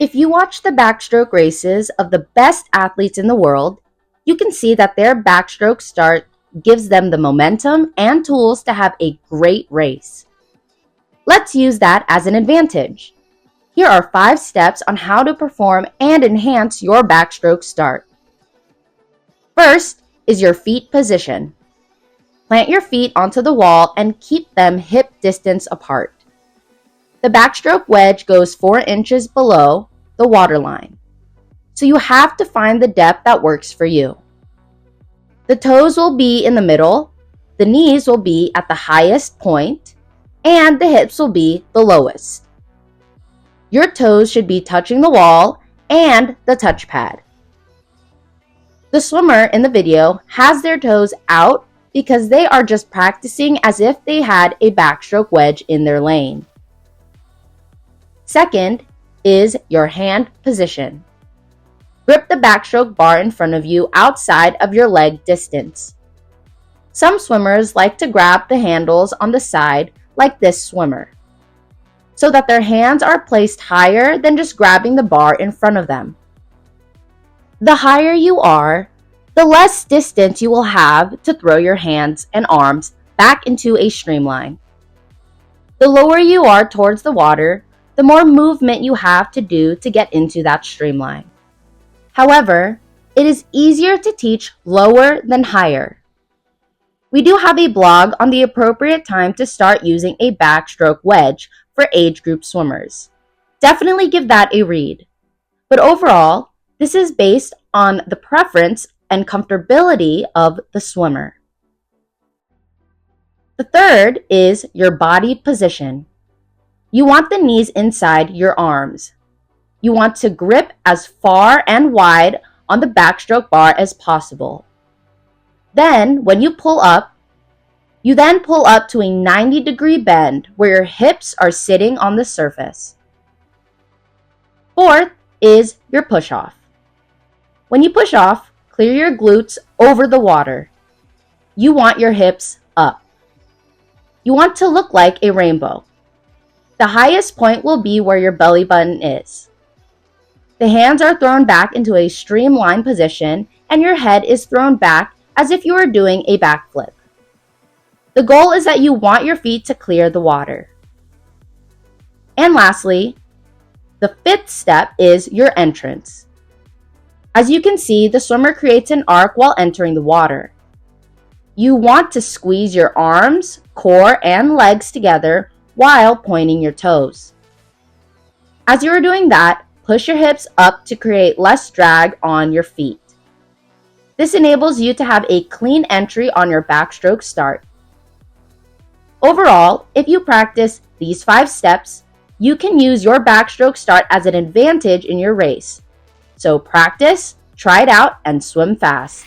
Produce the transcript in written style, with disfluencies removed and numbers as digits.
If you watch the backstroke races of the best athletes in the world, you can see that their backstroke start gives them the momentum and tools to have a great race. Let's use that as an advantage. Here are 5 steps on how to perform and enhance your backstroke start. First is your feet position. Plant your feet onto the wall and keep them hip distance apart. The backstroke wedge goes 4 inches below the waterline, so you have to find the depth that works for you. The toes will be in the middle, the knees will be at the highest point, and the hips will be the lowest. Your toes should be touching the wall and the touchpad. The swimmer in the video has their toes out because they are just practicing as if they had a backstroke wedge in their lane. Second is your hand position. Grip the backstroke bar in front of you outside of your leg distance. Some swimmers like to grab the handles on the side like this swimmer, so that their hands are placed higher than just grabbing the bar in front of them. The higher you are, the less distance you will have to throw your hands and arms back into a streamline. The lower you are towards the water, the more movement you have to do to get into that streamline. However, it is easier to teach lower than higher. We do have a blog on the appropriate time to start using a backstroke wedge for age group swimmers. Definitely give that a read. But overall, this is based on the preference and comfortability of the swimmer. The third is your body position. You want the knees inside your arms. You want to grip as far and wide on the backstroke bar as possible. Then, when you pull up, you then pull up to a 90-degree bend where your hips are sitting on the surface. Fourth is your push-off. When you push off, clear your glutes over the water. You want your hips up. You want to look like a rainbow. The highest point will be where your belly button is. The hands are thrown back into a streamlined position and your head is thrown back as if you were doing a backflip. The goal is that you want your feet to clear the water. And lastly, the 5th step is your entrance. As you can see, the swimmer creates an arc while entering the water. You want to squeeze your arms, core, and legs together while pointing your toes. As you are doing that, push your hips up to create less drag on your feet. This enables you to have a clean entry on your backstroke start. Overall, if you practice these 5 steps, you can use your backstroke start as an advantage in your race. So practice, try it out, and swim fast.